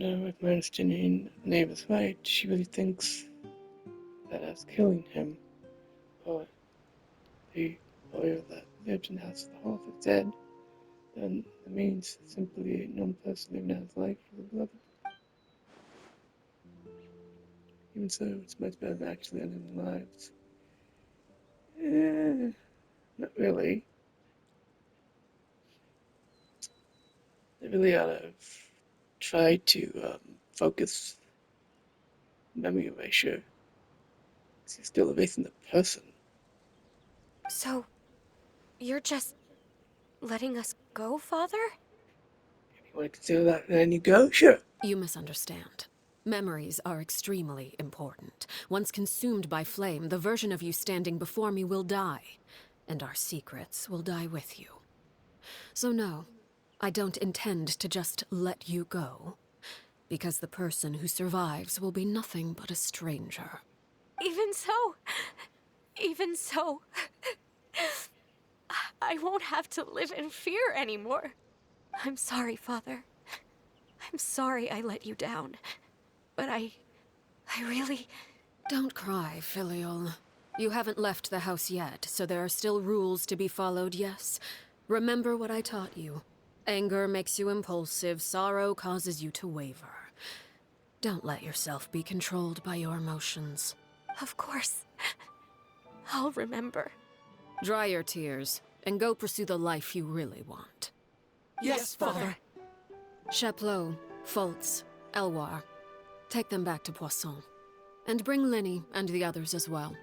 No, if my understanding name is right, she really thinks that us killing him, or the lawyer that lived in the house of the Hall is dead, then it means simply a known person living out his life for the beloved. Even so, it's much better than actually ending lives. Not really. They really ought to try to focus memory erasure. Because you're still erasing the person. So, you're just letting us go, Father? If you want to consider that, then you go, sure. You misunderstand. Memories are extremely important. Once consumed by flame, the version of you standing before me will die, and our secrets will die with you. So no, I don't intend to just let you go, because the person who survives will be nothing but a stranger. Even so, I won't have to live in fear anymore. I'm sorry, Father. I'm sorry I let you down. But I really... Don't cry, Filial. You haven't left the house yet, so there are still rules to be followed, yes? Remember what I taught you. Anger makes you impulsive, sorrow causes you to waver. Don't let yourself be controlled by your emotions. Of course. I'll remember. Dry your tears, and go pursue the life you really want. Yes, Father. Chaplot, Foltz, Elwar. Take them back to Poisson. And bring Linny and the others as well.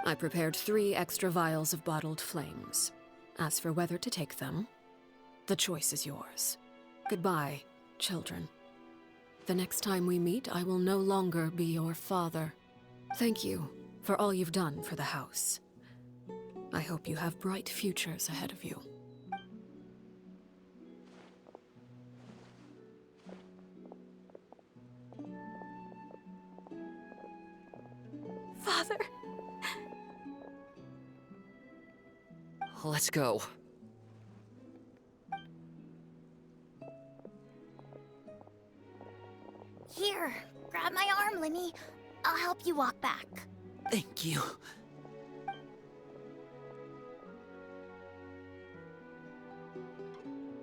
I prepared 3 extra vials of bottled flames. As for whether to take them, the choice is yours. Goodbye, children. The next time we meet, I will no longer be your father. Thank you for all you've done for the house. I hope you have bright futures ahead of you. Father. Let's go. Here, grab my arm, Linny. I'll help you walk back. Thank you.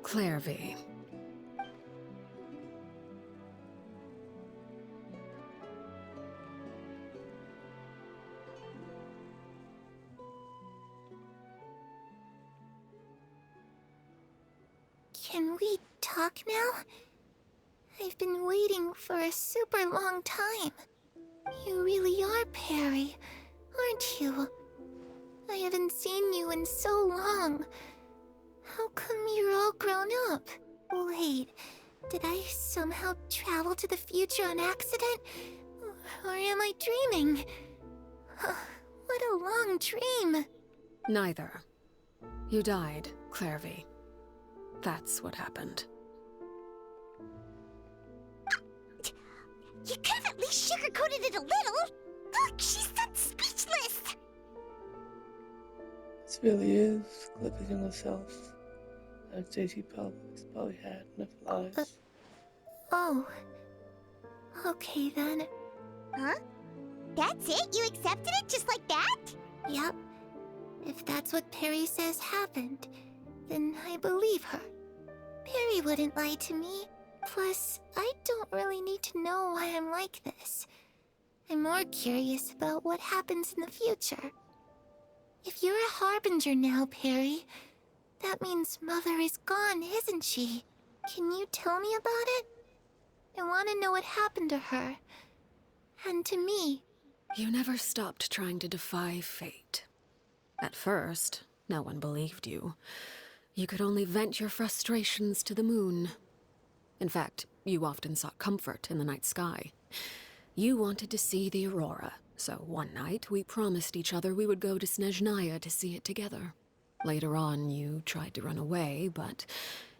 Clairvy. Can we talk now? I've been waiting for a super long time. You really are Perry, aren't you? I haven't seen you in so long. How come you're all grown up? Wait, did I somehow travel to the future on accident? Or am I dreaming? What a long dream. Neither. You died, Clairvy. That's what happened. You could have at least sugarcoated it a little. Look, she's done speechless. This really is Cliff's younger self. I'd say she probably had enough lives. Oh. Okay then. Huh? That's it? You accepted it just like that? Yep. If that's what Perry says happened, then I believe her. Perry wouldn't lie to me. Plus, I don't really need to know why I'm like this. I'm more curious about what happens in the future. If you're a harbinger now, Perry, that means Mother is gone, isn't she? Can you tell me about it? I want to know what happened to her. And to me. You never stopped trying to defy fate. At first, no one believed you. You could only vent your frustrations to the moon. In fact, you often sought comfort in the night sky. You wanted to see the aurora, so one night we promised each other we would go to Snezhnaya to see it together. Later on, you tried to run away, but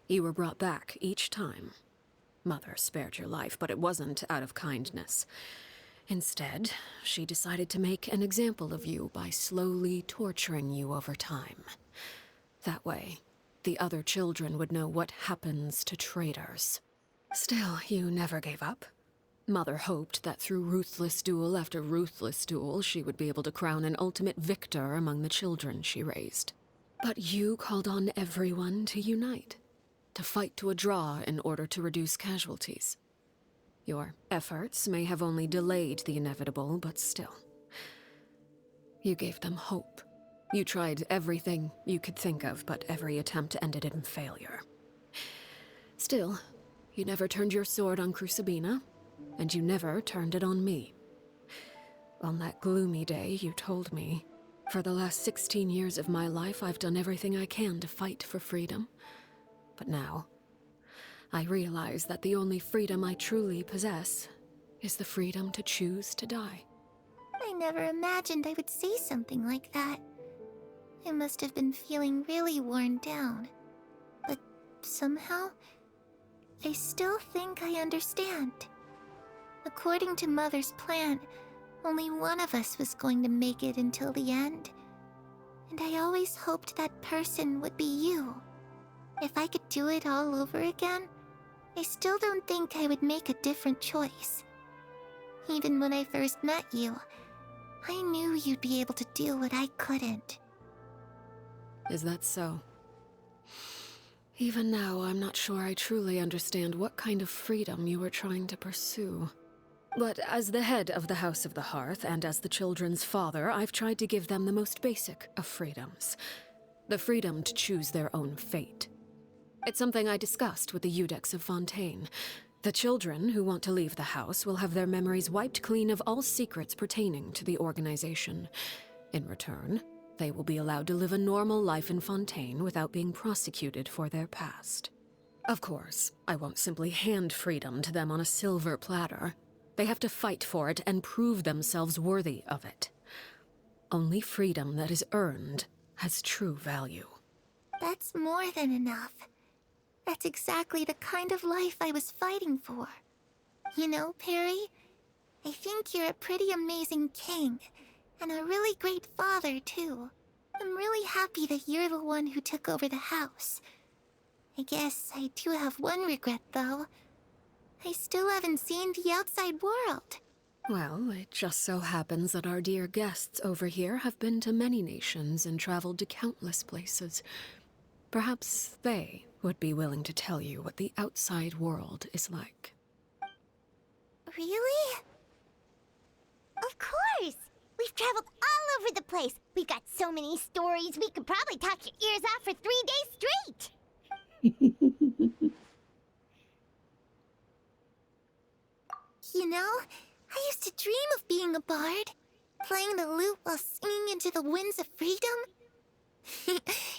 you were brought back each time. Mother spared your life, but it wasn't out of kindness. Instead, she decided to make an example of you by slowly torturing you over time. That way, the other children would know what happens to traitors. Still, you never gave up. Mother hoped that through ruthless duel after ruthless duel, she would be able to crown an ultimate victor among the children she raised. But you called on everyone to unite, to fight to a draw in order to reduce casualties. Your efforts may have only delayed the inevitable, but still. You gave them hope. You tried everything you could think of, but every attempt ended in failure. Still, you never turned your sword on Crucibina, and you never turned it on me. On that gloomy day, you told me, for the last 16 years of my life, I've done everything I can to fight for freedom. But now, I realize that the only freedom I truly possess is the freedom to choose to die. I never imagined I would say something like that. I must have been feeling really worn down. But somehow, I still think I understand. According to Mother's plan, only one of us was going to make it until the end. And I always hoped that person would be you. If I could do it all over again, I still don't think I would make a different choice. Even when I first met you, I knew you'd be able to do what I couldn't. Is that so? Even now, I'm not sure I truly understand what kind of freedom you were trying to pursue. But as the head of the House of the Hearth, and as the children's father, I've tried to give them the most basic of freedoms. The freedom to choose their own fate. It's something I discussed with the Iudex of Fontaine. The children who want to leave the house will have their memories wiped clean of all secrets pertaining to the organization. In return, they will be allowed to live a normal life in Fontaine without being prosecuted for their past. Of course, I won't simply hand freedom to them on a silver platter. They have to fight for it and prove themselves worthy of it. Only freedom that is earned has true value. That's more than enough. That's exactly the kind of life I was fighting for. You know, Perry, I think you're a pretty amazing king, and a really great father, too. I'm really happy that you're the one who took over the house. I guess I do have one regret, though. I still haven't seen the outside world. Well, it just so happens that our dear guests over here have been to many nations and traveled to countless places. Perhaps they would be willing to tell you what the outside world is like. Really? Of course! We've traveled all over the place. We've got so many stories, we could probably talk your ears off for 3 days straight! You know, I used to dream of being a bard, playing the lute while singing into the winds of freedom.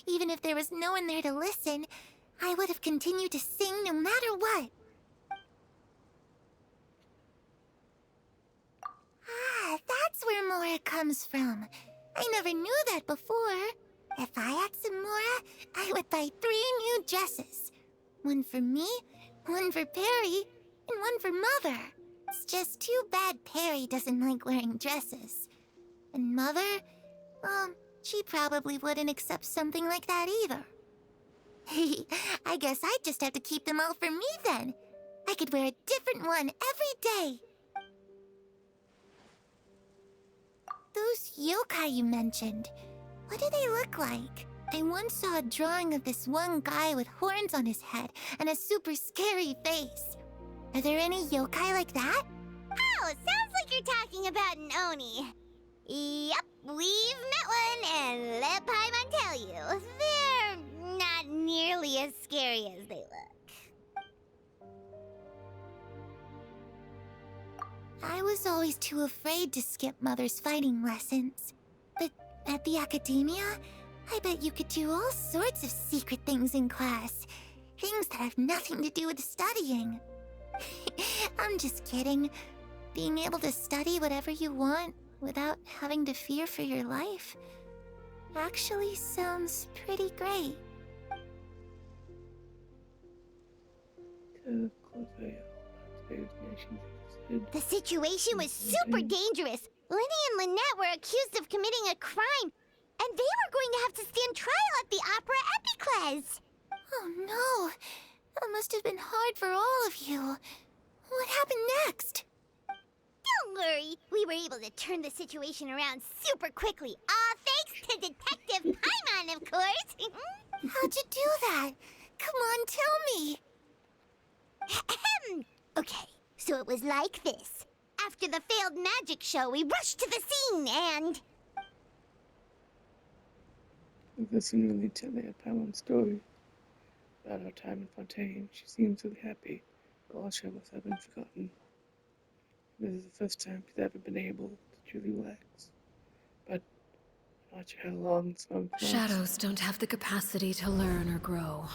Even if there was no one there to listen, I would have continued to sing no matter what. Ah, that's where Mora comes from. I never knew that before. If I had some Mora, I would buy 3 new dresses. One for me, one for Perry, and one for Mother. It's just too bad Perry doesn't like wearing dresses. And Mother, she probably wouldn't accept something like that either. I guess I'd just have to keep them all for me then. I could wear a different one every day. Those yokai you mentioned, what do they look like? I once saw a drawing of this one guy with horns on his head and a super scary face. Are there any yokai like that? Oh, sounds like you're talking about an Oni. Yep, we've met one, and let Paimon tell you, they're not nearly as scary as they look. I was always too afraid to skip Mother's fighting lessons. But at the academia, I bet you could do all sorts of secret things in class. Things that have nothing to do with studying. I'm just kidding. Being able to study whatever you want without having to fear for your life actually sounds pretty great. The situation was super dangerous. Lenny and Lynette were accused of committing a crime, and they were going to have to stand trial at the Opera Epicles. Oh no! That must have been hard for all of you. What happened next? Don't worry, we were able to turn the situation around super quickly. All thanks to Detective Paimon, of course. How'd you do that? Come on, tell me. Ahem. Okay, so it was like this. After the failed magic show, we rushed to the scene and... We've listened really intently at Paimon's story about our time in Fontaine. She seems really happy, but all troubles have been forgotten. This is the first time she's ever been able to truly relax. But I'm not sure how long this moment lasts. Shadows don't have the capacity to learn or grow.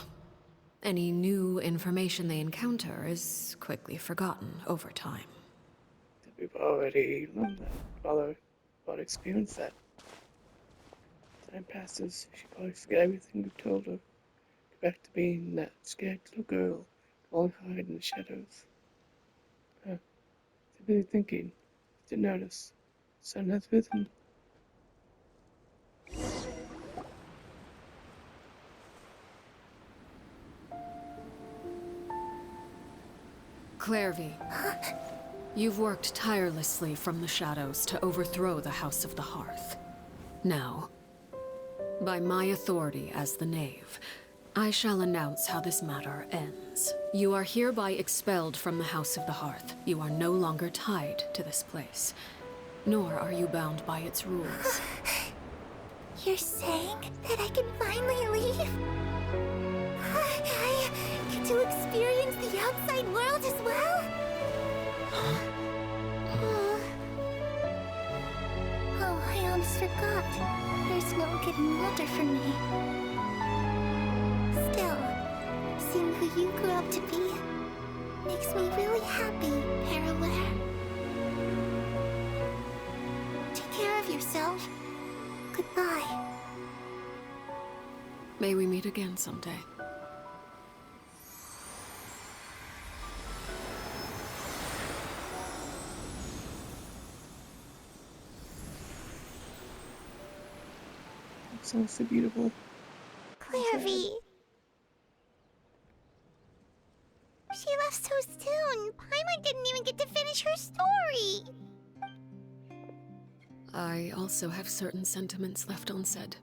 Any new information they encounter is quickly forgotten over time. We've already learned that. Father experienced that. Time passes, she probably forget everything we've told her. Go back to being that scared little girl, all hide in the shadows. Huh. She's busy thinking. Didn't notice. The sun has risen. Clairvy, you've worked tirelessly from the shadows to overthrow the House of the Hearth. Now, by my authority as the Knave, I shall announce how this matter ends. You are hereby expelled from the House of the Hearth. You are no longer tied to this place, nor are you bound by its rules. You're saying that I can finally leave? I get to experience the outside world as well? Oh, I almost forgot. There's no getting older for me. Still, seeing who you grew up to be makes me really happy, Parallel. Take care of yourself. Goodbye. May we meet again someday. It sounds so beautiful. Clairvy. She left so soon. Paimon didn't even get to finish her story. I also have certain sentiments left unsaid.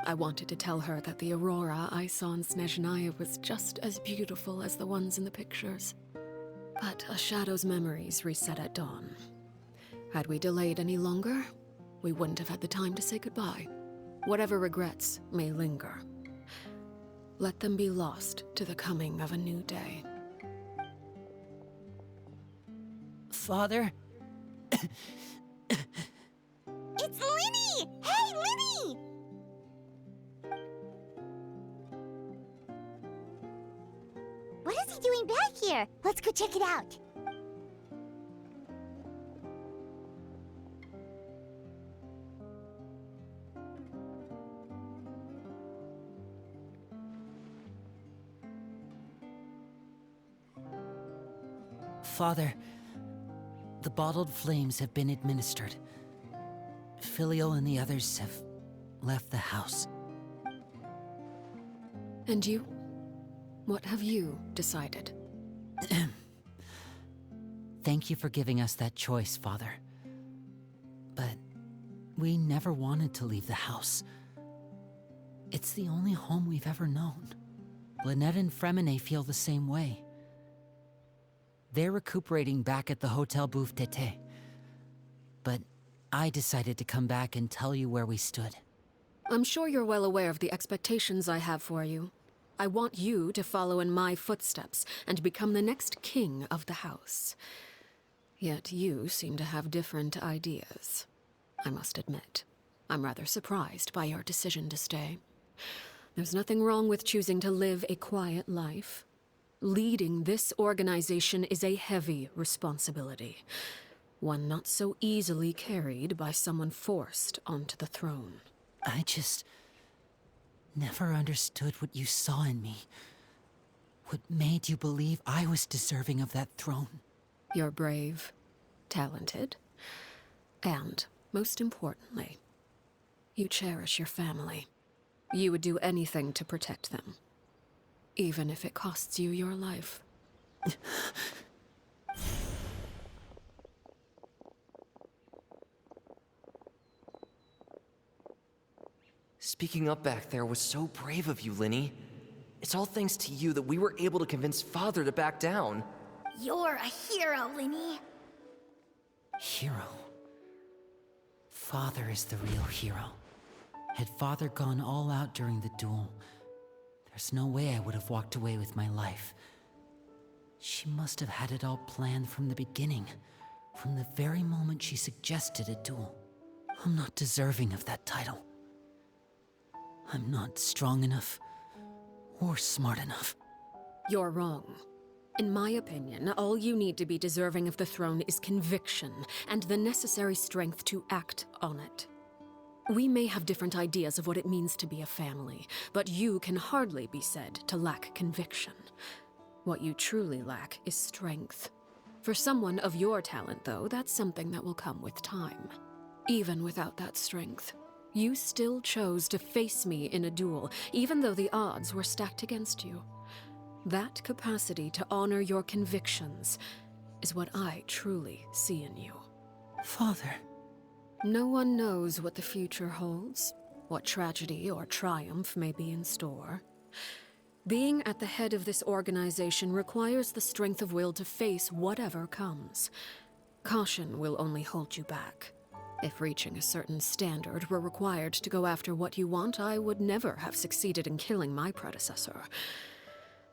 I wanted to tell her that the aurora I saw in Snezhnaya was just as beautiful as the ones in the pictures. But a shadow's memories reset at dawn. Had we delayed any longer, we wouldn't have had the time to say goodbye. Whatever regrets may linger, let them be lost to the coming of a new day. Father? It's Linny! Hey, Linny! What is he doing back here? Let's go check it out. Father, the bottled flames have been administered. Filio and the others have left the house. And you? What have you decided? Thank you for giving us that choice, Father. But we never wanted to leave the house. It's the only home we've ever known. Lynette and Fremine feel the same way. They're recuperating back at the Hotel Bouffe Tété. But I decided to come back and tell you where we stood. I'm sure you're well aware of the expectations I have for you. I want you to follow in my footsteps and become the next king of the house. Yet you seem to have different ideas. I must admit, I'm rather surprised by your decision to stay. There's nothing wrong with choosing to live a quiet life. Leading this organization is a heavy responsibility, one not so easily carried by someone forced onto the throne. I just never understood what you saw in me. What made you believe I was deserving of that throne? You're brave, talented, and, most importantly, you cherish your family. You would do anything to protect them. even if it costs you your life. Speaking up back there was so brave of you, Linny. It's all thanks to you that we were able to convince Father to back down. You're a hero, Linny. Hero. Father is the real hero. Had Father gone all out during the duel, there's no way I would have walked away with my life. She must have had it all planned from the beginning, from the very moment she suggested a duel. I'm not deserving of that title. I'm not strong enough or smart enough. You're wrong. In my opinion, all you need to be deserving of the throne is conviction and the necessary strength to act on it. We may have different ideas of what it means to be a family, but you can hardly be said to lack conviction. What you truly lack is strength. For someone of your talent, though, that's something that will come with time. Even without that strength, you still chose to face me in a duel, even though the odds were stacked against you. That capacity to honor your convictions is what I truly see in you. Father. No one knows what the future holds, what tragedy or triumph may be in store. Being at the head of this organization requires the strength of will to face whatever comes. Caution will only hold you back. If reaching a certain standard were required to go after what you want, I would never have succeeded in killing my predecessor.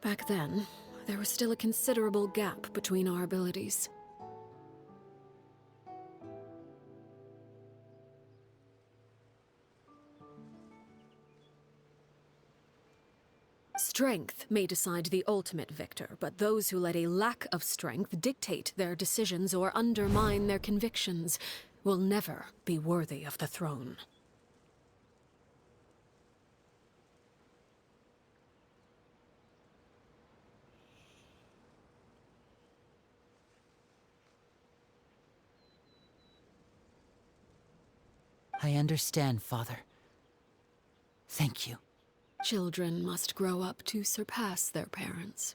Back then, there was still a considerable gap between our abilities. Strength may decide the ultimate victor, but those who let a lack of strength dictate their decisions or undermine their convictions will never be worthy of the throne. I understand, Father. Thank you. Children must grow up to surpass their parents.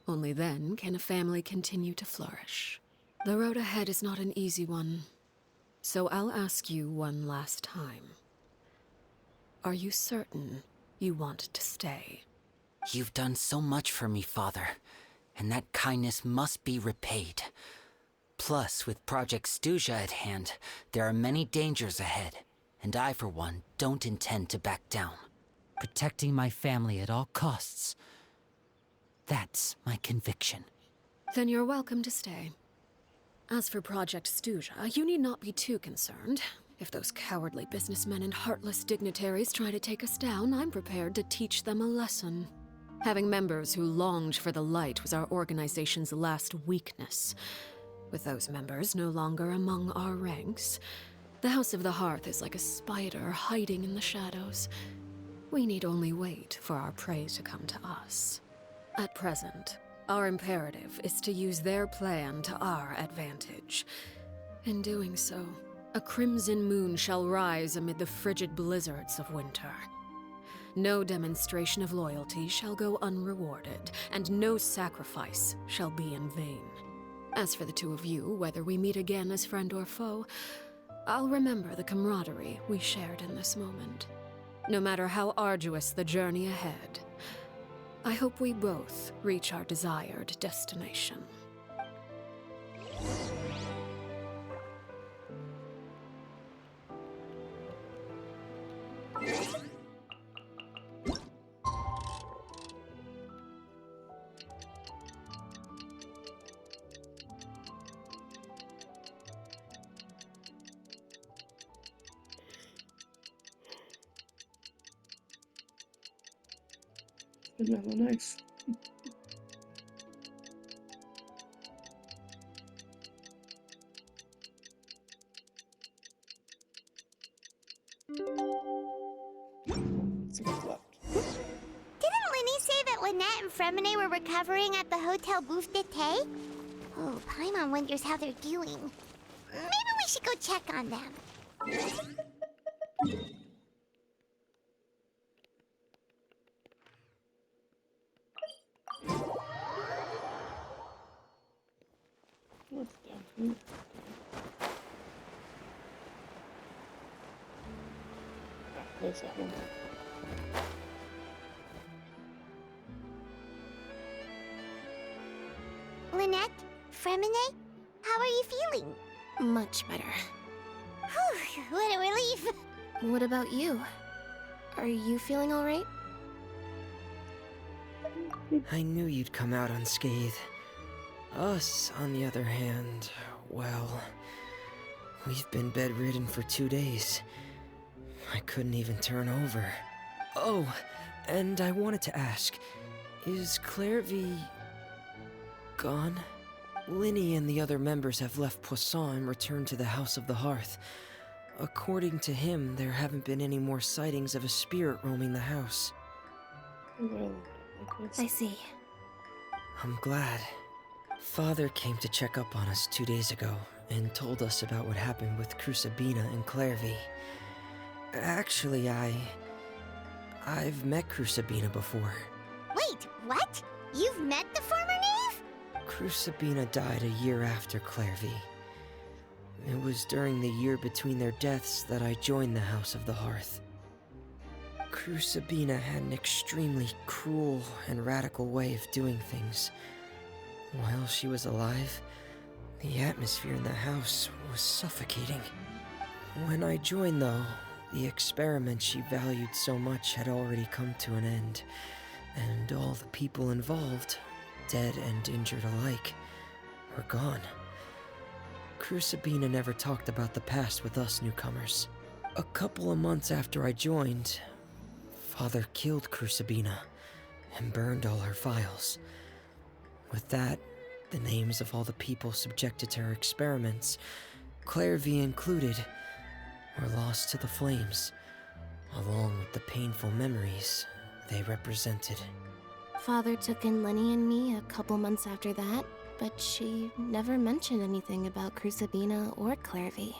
Only then can a family continue to flourish. The road ahead is not an easy one, so I'll ask you one last time. Are you certain you want to stay? You've done so much for me, Father, and that kindness must be repaid. Plus, with Project Stuja at hand, there are many dangers ahead, and I, for one, don't intend to back down. Protecting my family at all costs. That's my conviction. Then you're welcome to stay. As for Project Stuja, you need not be too concerned. If those cowardly businessmen and heartless dignitaries try to take us down, I'm prepared to teach them a lesson. Having members who longed for the light was our organization's last weakness. With those members no longer among our ranks, the House of the Hearth is like a spider hiding in the shadows. We need only wait for our prey to come to us. At present, our imperative is to use their plan to our advantage. In doing so, a crimson moon shall rise amid the frigid blizzards of winter. No demonstration of loyalty shall go unrewarded, and no sacrifice shall be in vain. As for the two of you, whether we meet again as friend or foe, I'll remember the camaraderie we shared in this moment. No matter how arduous the journey ahead, I hope we both reach our desired destination. It's been rather nice. Let's see what's left. Didn't Linny say that Lynette and Fremine were recovering at the Hotel Bouffe d'été? Oh, Paimon wonders how they're doing. Maybe we should go check on them. What's down here? Ah, there's that one. Lynette? Fremine? How are you feeling? Much better. Whew, what a relief! What about you? Are you feeling alright? I knew you'd come out unscathed. Us, on the other hand, well, we've been bedridden for 2 days. I couldn't even turn over. Oh, and I wanted to ask, is Clairvy gone? Linny and the other members have left Poisson and returned to the House of the Hearth. According to him, there haven't been any more sightings of a spirit roaming the house. Well, I see. I'm glad. Father came to check up on us 2 days ago and told us about what happened with Crucibina and Clairvy. Actually, I've met Crucibina before. Wait, what? You've met the former knave? Crucibina died a year after Clairvy. It was during the year between their deaths that I joined the House of the Hearth. Crucibina had an extremely cruel and radical way of doing things. While she was alive, the atmosphere in the house was suffocating. When I joined, though, the experiment she valued so much had already come to an end, and all the people involved, dead and injured alike, were gone. Crucibina never talked about the past with us newcomers. A couple of months after I joined, Father killed Crucibina and burned all her files. With that, the names of all the people subjected to her experiments, Clairvy included, were lost to the flames, along with the painful memories they represented. Father took in Lenny and me a couple months after that, but she never mentioned anything about Crucibina or Clairvy.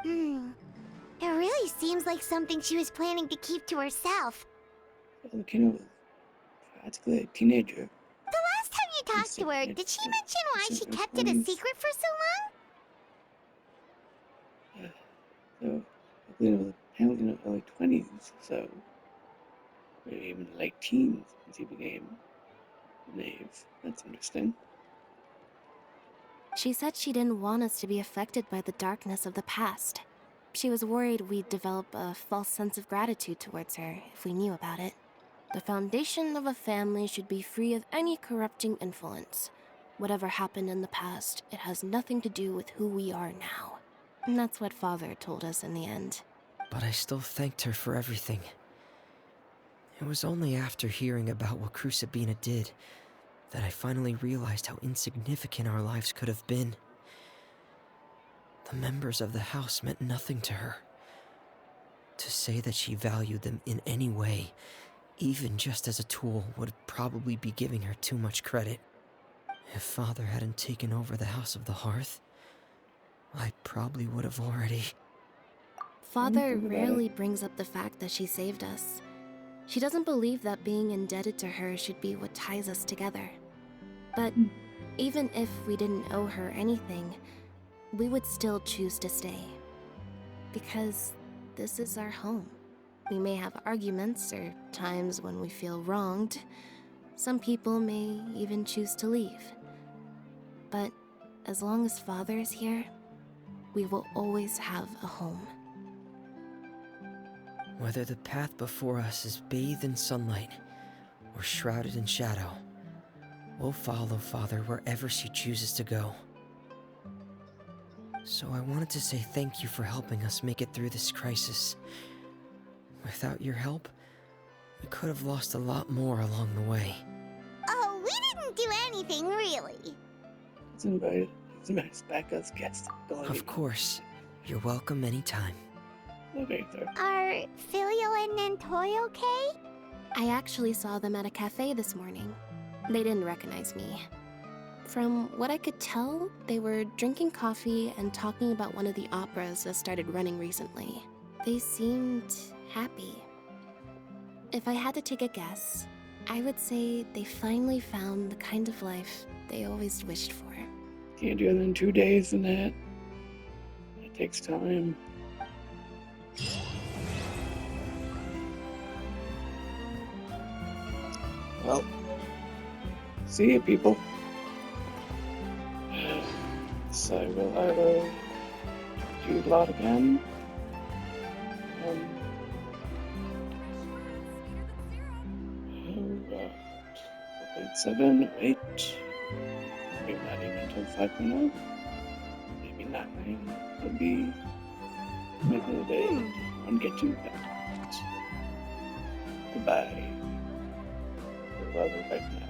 It really seems like something she was planning to keep to herself. Volcano was practically a teenager. The last time you talked to her, did she mention why she kept it a secret for so long? So, Volcano was apparently in her early 20s, so maybe even late teens once he became a knave. That's interesting. She said she didn't want us to be affected by the darkness of the past. She was worried we'd develop a false sense of gratitude towards her if we knew about it. The foundation of a family should be free of any corrupting influence. Whatever happened in the past, it has nothing to do with who we are now. And that's what Father told us in the end. But I still thanked her for everything. It was only after hearing about what Crucibina did that I finally realized how insignificant our lives could have been. The members of the house meant nothing to her. To say that she valued them in any way, even just as a tool, would probably be giving her too much credit. If Father hadn't taken over the House of the Hearth, I probably would have already... Father rarely brings up the fact that she saved us. She doesn't believe that being indebted to her should be what ties us together. But even if we didn't owe her anything, we would still choose to stay. Because this is our home. We may have arguments or times when we feel wronged. Some people may even choose to leave. But as long as Father is here, we will always have a home. Whether the path before us is bathed in sunlight or shrouded in shadow, we'll follow Father wherever she chooses to go. So I wanted to say thank you for helping us make it through this crisis. Without your help, we could have lost a lot more along the way. Oh, we didn't do anything, really. It's invited back as guest. Of course. You're welcome anytime. Okay, sir. Are Filial and Nantoy okay? I actually saw them at a cafe this morning. They didn't recognize me. From what I could tell, they were drinking coffee and talking about one of the operas that started running recently. They seemed happy. If I had to take a guess, I would say they finally found the kind of life they always wished for. can't do it in 2 days and that. It takes time. Well, see you, people. So I will either do a lot again. 7, 8, maybe not even until 5.0, maybe 9 would be middle of the day on getting that. Goodbye. Love it right now.